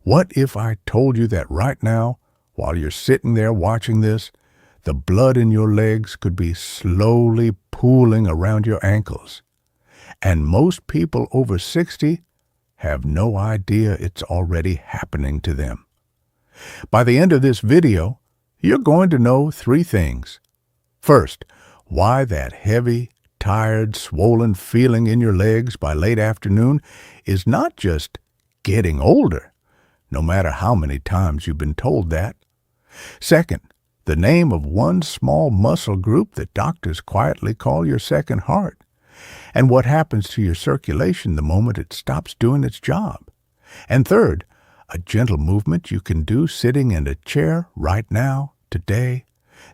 What if I told you that right now, while you're sitting there watching this, the blood in your legs could be slowly pooling around your ankles? And most people over 60 have no idea it's already happening to them. By the end of this video, you're going to know 3 things. First, why that heavy, tired, swollen feeling in your legs by late afternoon is not just getting older, no matter how many times you've been told that. Second, the name of one small muscle group that doctors quietly call your second heart, and what happens to your circulation the moment it stops doing its job. And third, a gentle movement you can do sitting in a chair right now, today,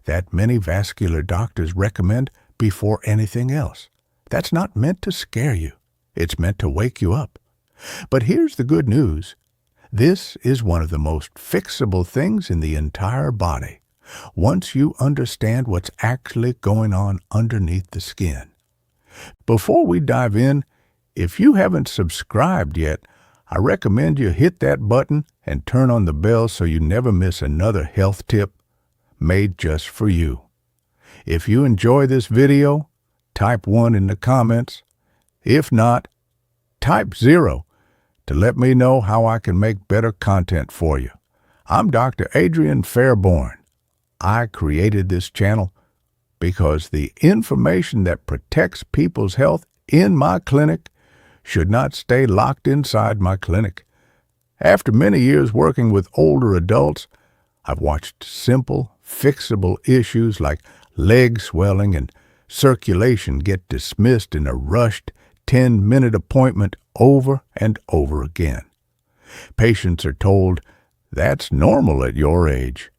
that many vascular doctors recommend before anything else. That's not meant to scare you. It's meant to wake you up. But here's the good news. This is one of the most fixable things in the entire body, once you understand what's actually going on underneath the skin. Before we dive in, if you haven't subscribed yet, I recommend you hit that button and turn on the bell so you never miss another health tip made just for you. If you enjoy this video, type 1 in the comments. If not, type 0 to let me know how I can make better content for you. I'm Dr. Adrian Fairborn. I created this channel because the information that protects people's health in my clinic should not stay locked inside my clinic. After many years working with older adults, I've watched simple, fixable issues like leg swelling and circulation get dismissed in a rushed 10-minute appointment over and over again. Patients are told that's normal at your age,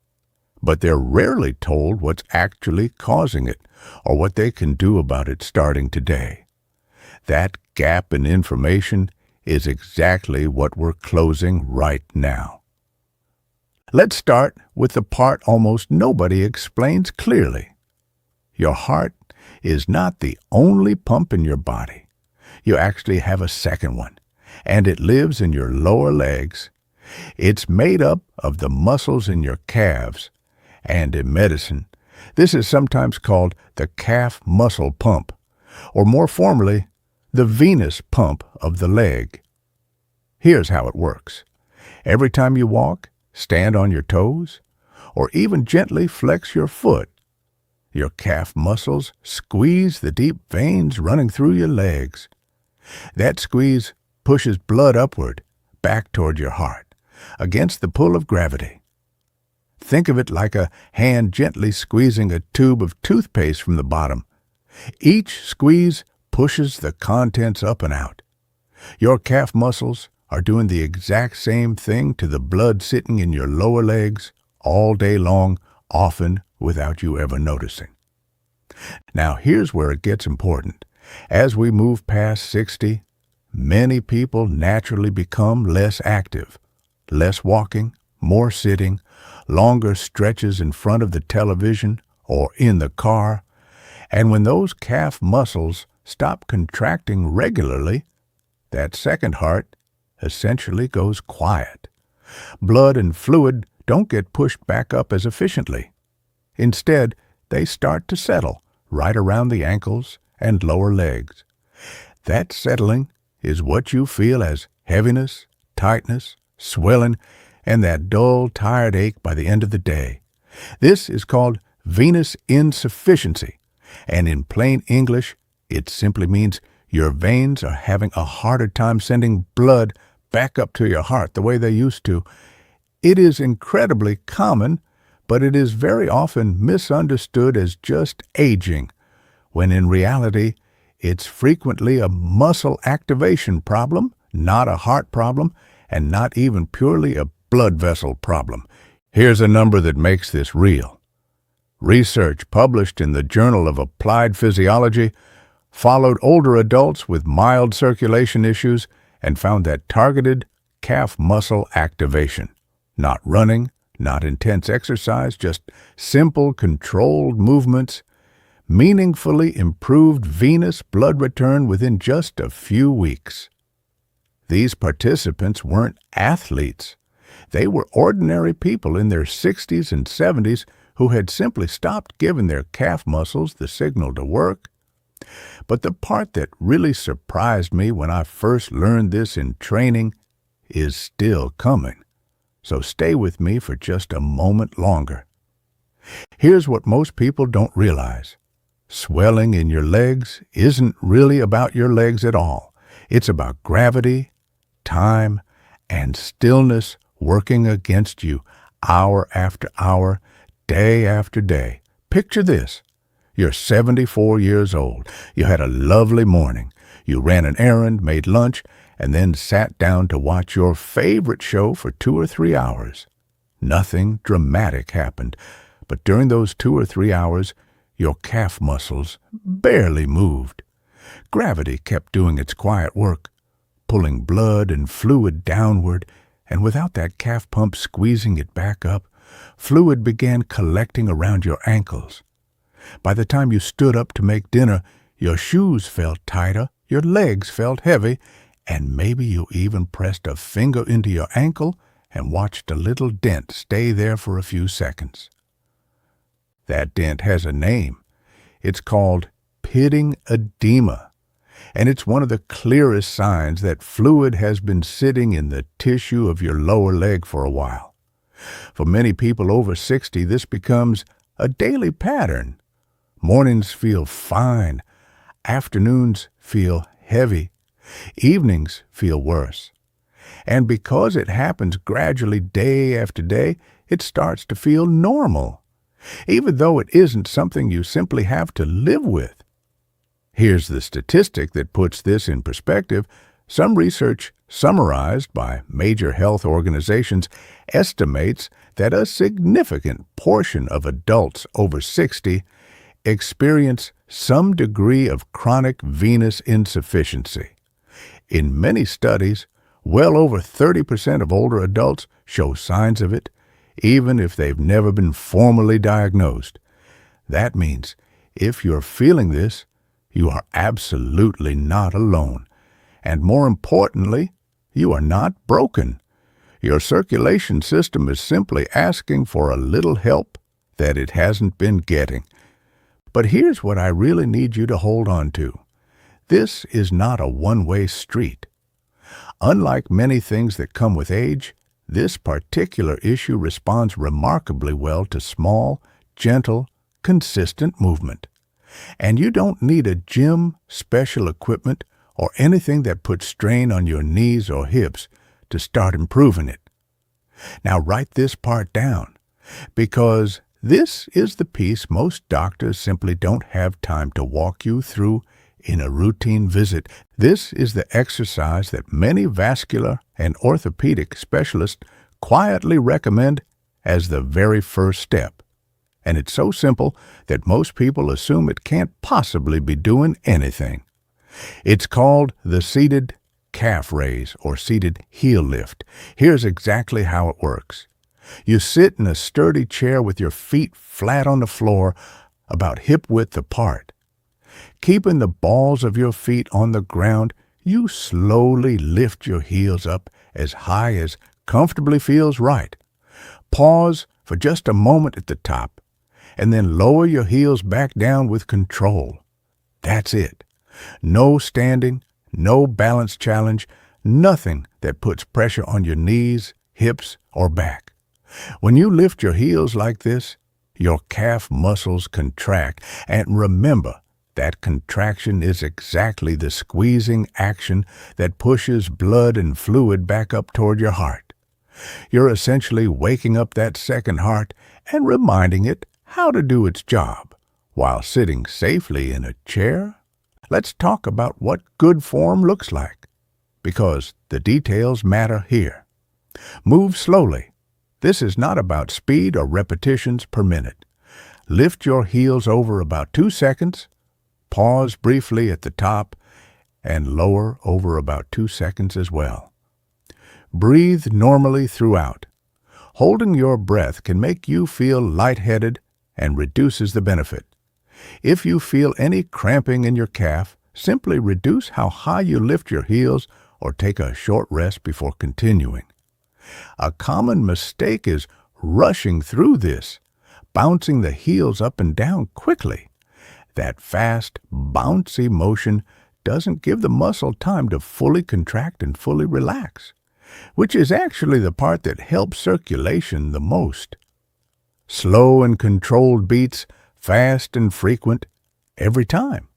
but they're rarely told what's actually causing it or what they can do about it starting today. That gap in information is exactly what we're closing right now. Let's start with the part almost nobody explains clearly. Your heart is not the only pump in your body. You actually have a second one, and it lives in your lower legs. It's made up of the muscles in your calves, and in medicine, this is sometimes called the calf muscle pump, or more formally, the venous pump of the leg. Here's how it works. Every time you walk, stand on your toes, or even gently flex your foot, your calf muscles squeeze the deep veins running through your legs. That squeeze pushes blood upward, back toward your heart, against the pull of gravity. Think of it like a hand gently squeezing a tube of toothpaste from the bottom. Each squeeze pushes the contents up and out. Your calf muscles are doing the exact same thing to the blood sitting in your lower legs all day long, often without you ever noticing. Now here's where it gets important. As we move past 60, many people naturally become less active, less walking, more sitting, longer stretches in front of the television or in the car, and when those calf muscles stop contracting regularly, that second heart essentially goes quiet. Blood and fluid don't get pushed back up as efficiently. Instead, they start to settle right around the ankles and lower legs. That settling is what you feel as heaviness, tightness, swelling, and that dull, tired ache by the end of the day. This is called venous insufficiency, and in plain English, it simply means your veins are having a harder time sending blood back up to your heart the way they used to. It is incredibly common, but it is very often misunderstood as just aging, when in reality, it's frequently a muscle activation problem, not a heart problem, and not even purely a blood vessel problem. Here's a number that makes this real. Research published in the Journal of Applied Physiology followed older adults with mild circulation issues and found that targeted calf muscle activation, not running, not intense exercise, just simple, controlled movements, meaningfully improved venous blood return within just a few weeks. These participants weren't athletes. They were ordinary people in their 60s and 70s who had simply stopped giving their calf muscles the signal to work. But the part that really surprised me when I first learned this in training is still coming. So stay with me for just a moment longer. Here's what most people don't realize. Swelling in your legs isn't really about your legs at all. It's about gravity, time, and stillness working against you hour after hour, day after day. Picture this. You're 74 years old. You had a lovely morning. You ran an errand, made lunch, and then sat down to watch your favorite show for 2 or 3 hours. Nothing dramatic happened, but during those 2 or 3 hours, your calf muscles barely moved. Gravity kept doing its quiet work, pulling blood and fluid downward, and without that calf pump squeezing it back up, fluid began collecting around your ankles. By the time you stood up to make dinner, your shoes felt tighter, your legs felt heavy, and maybe you even pressed a finger into your ankle and watched a little dent stay there for a few seconds. That dent has a name. It's called pitting edema, and it's one of the clearest signs that fluid has been sitting in the tissue of your lower leg for a while. For many people over 60, this becomes a daily pattern. Mornings feel fine, afternoons feel heavy, evenings feel worse. And because it happens gradually day after day, it starts to feel normal, even though it isn't something you simply have to live with. Here's the statistic that puts this in perspective. Some research summarized by major health organizations estimates that a significant portion of adults over 60 experience some degree of chronic venous insufficiency. In many studies, well over 30% of older adults show signs of it, even if they've never been formally diagnosed. That means if you're feeling this, you are absolutely not alone. And more importantly, you are not broken. Your circulation system is simply asking for a little help that it hasn't been getting. But here's what I really need you to hold on to. This is not a one-way street. Unlike many things that come with age, this particular issue responds remarkably well to small, gentle, consistent movement. And you don't need a gym, special equipment, or anything that puts strain on your knees or hips to start improving it. Now write this part down, because this is the piece most doctors simply don't have time to walk you through in a routine visit. This is the exercise that many vascular and orthopedic specialists quietly recommend as the very first step. And it's so simple that most people assume it can't possibly be doing anything. It's called the seated calf raise or seated heel lift. Here's exactly how it works. You sit in a sturdy chair with your feet flat on the floor, about hip width apart. Keeping the balls of your feet on the ground, you slowly lift your heels up as high as comfortably feels right. Pause for just a moment at the top, and then lower your heels back down with control. That's it. No standing, no balance challenge, nothing that puts pressure on your knees, hips, or back. When you lift your heels like this, your calf muscles contract, and remember, that contraction is exactly the squeezing action that pushes blood and fluid back up toward your heart. You're essentially waking up that second heart and reminding it how to do its job while sitting safely in a chair. Let's talk about what good form looks like, because the details matter here. Move slowly. This is not about speed or repetitions per minute. Lift your heels over about 2 seconds, pause briefly at the top, and lower over about 2 seconds as well. Breathe normally throughout. Holding your breath can make you feel lightheaded and reduces the benefit. If you feel any cramping in your calf, simply reduce how high you lift your heels or take a short rest before continuing. A common mistake is rushing through this, bouncing the heels up and down quickly. That fast, bouncy motion doesn't give the muscle time to fully contract and fully relax, which is actually the part that helps circulation the most. Slow and controlled beats, fast and frequent, every time.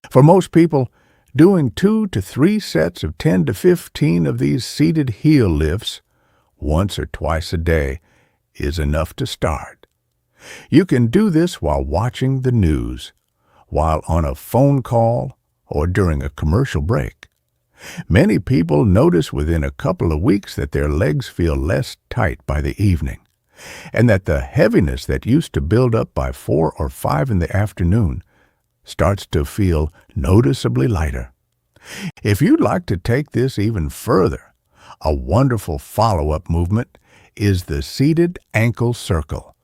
For most people, doing 2 to 3 sets of 10 to 15 of these seated heel lifts, once or twice a day, is enough to start. You can do this while watching the news, while on a phone call, or during a commercial break. Many people notice within a couple of weeks that their legs feel less tight by the evening, and that the heaviness that used to build up by 4 or 5 in the afternoon starts to feel noticeably lighter. If you'd like to take this even further, a wonderful follow-up movement is the seated ankle circle,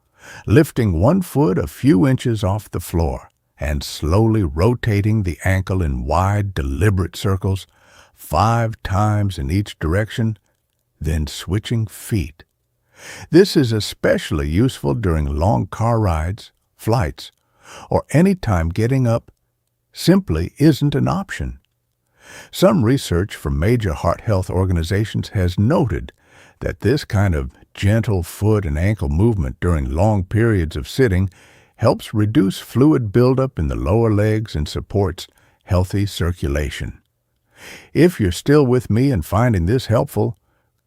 lifting one foot a few inches off the floor and slowly rotating the ankle in wide, deliberate circles, 5 times in each direction, then switching feet. This is especially useful during long car rides, flights, or any time getting up simply isn't an option. Some research from major heart health organizations has noted that this kind of gentle foot and ankle movement during long periods of sitting helps reduce fluid buildup in the lower legs and supports healthy circulation. If you're still with me and finding this helpful,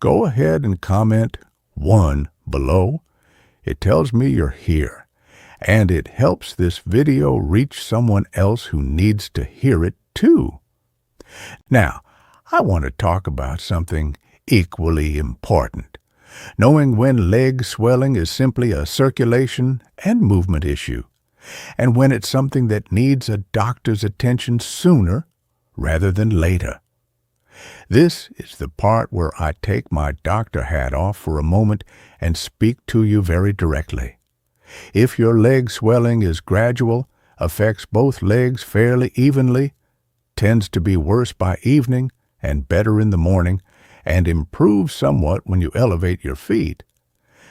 go ahead and comment 1 below. It tells me you're here, and it helps this video reach someone else who needs to hear it too. Now, I want to talk about something equally important. Knowing when leg swelling is simply a circulation and movement issue, and when it's something that needs a doctor's attention sooner rather than later. This is the part where I take my doctor hat off for a moment and speak to you very directly. If your leg swelling is gradual, affects both legs fairly evenly, tends to be worse by evening and better in the morning, and improves somewhat when you elevate your feet,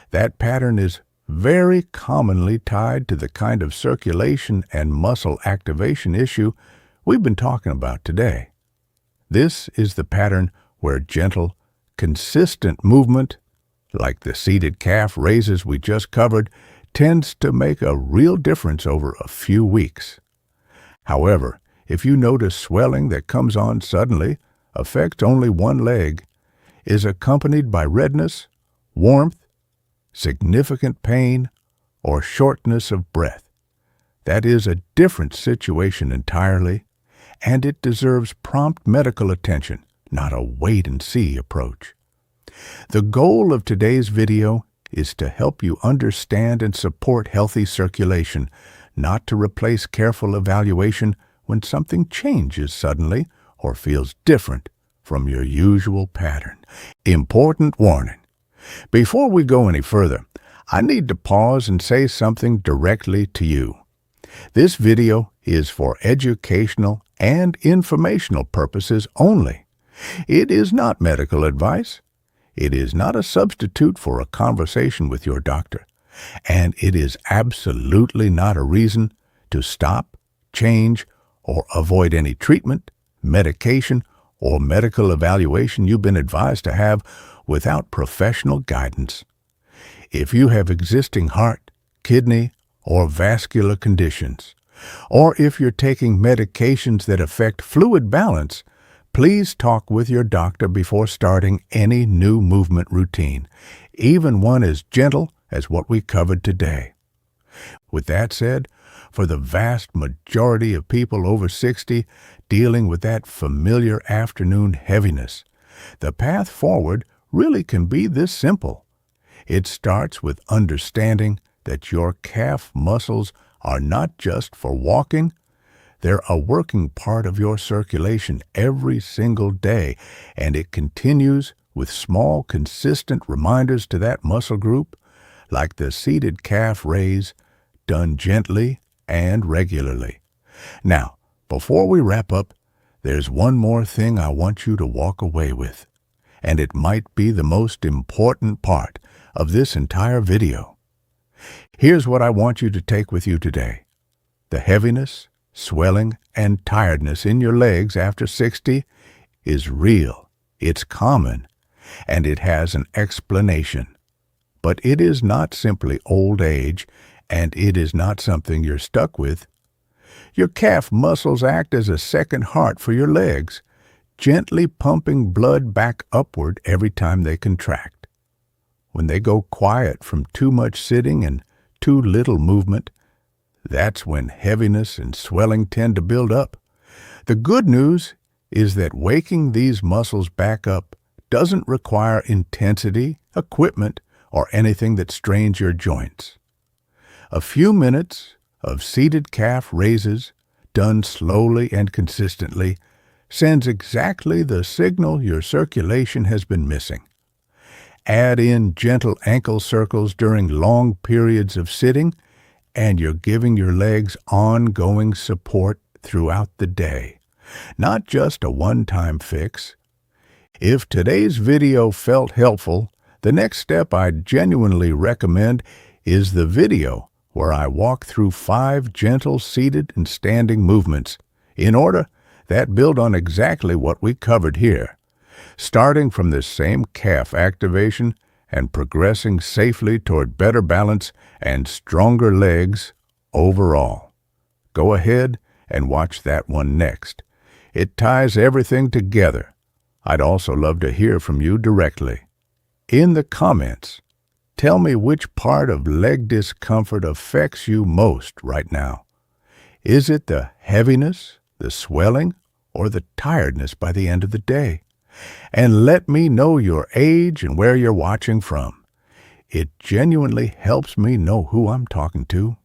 that pattern is very commonly tied to the kind of circulation and muscle activation issue we've been talking about today. This is the pattern where gentle, consistent movement, like the seated calf raises we just covered, tends to make a real difference over a few weeks. However, if you notice swelling that comes on suddenly, affects only one leg, is accompanied by redness, warmth, significant pain, or shortness of breath, that is a different situation entirely, and it deserves prompt medical attention, not a wait-and-see approach. The goal of today's video is to help you understand and support healthy circulation, not to replace careful evaluation when something changes suddenly or feels different from your usual pattern. Important warning. Before we go any further, I need to pause and say something directly to you. This video is for educational and informational purposes only. It is not medical advice. It is not a substitute for a conversation with your doctor. And it is absolutely not a reason to stop, change, or avoid any treatment, medication, or medical evaluation you've been advised to have without professional guidance. If you have existing heart, kidney, or vascular conditions, or if you're taking medications that affect fluid balance, please talk with your doctor before starting any new movement routine, even one as gentle as what we covered today. With that said, for the vast majority of people over 60 dealing with that familiar afternoon heaviness, the path forward really can be this simple. It starts with understanding that your calf muscles are not just for walking, they're a working part of your circulation every single day, and it continues with small, consistent reminders to that muscle group, like the seated calf raise, done gently and regularly. Now, before we wrap up, there's one more thing I want you to walk away with, and it might be the most important part of this entire video. Here's what I want you to take with you today. The heaviness, swelling, and tiredness in your legs after 60 is real, it's common, and it has an explanation. But it is not simply old age, and it is not something you're stuck with. Your calf muscles act as a second heart for your legs, gently pumping blood back upward every time they contract. When they go quiet from too much sitting and too little movement, that's when heaviness and swelling tend to build up. The good news is that waking these muscles back up doesn't require intensity, equipment, or anything that strains your joints. A few minutes of seated calf raises, done slowly and consistently, sends exactly the signal your circulation has been missing. Add in gentle ankle circles during long periods of sitting, and you're giving your legs ongoing support throughout the day, not just a one-time fix. If today's video felt helpful, the next step I genuinely recommend is the video where I walk through 5 gentle seated and standing movements in order that build on exactly what we covered here, starting from the same calf activation and progressing safely toward better balance and stronger legs overall. Go ahead and watch that one next. It ties everything together. I'd also love to hear from you directly. In the comments, tell me which part of leg discomfort affects you most right now. Is it the heaviness, the swelling, or the tiredness by the end of the day? And let me know your age and where you're watching from. It genuinely helps me know who I'm talking to.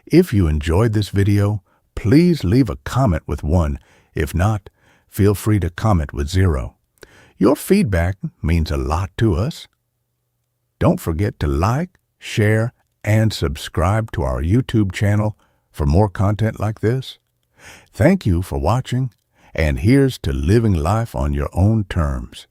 If you enjoyed this video, please leave a comment with 1. If not, feel free to comment with 0. Your feedback means a lot to us. Don't forget to like, share, and subscribe to our YouTube channel for more content like this. Thank you for watching, and here's to living life on your own terms.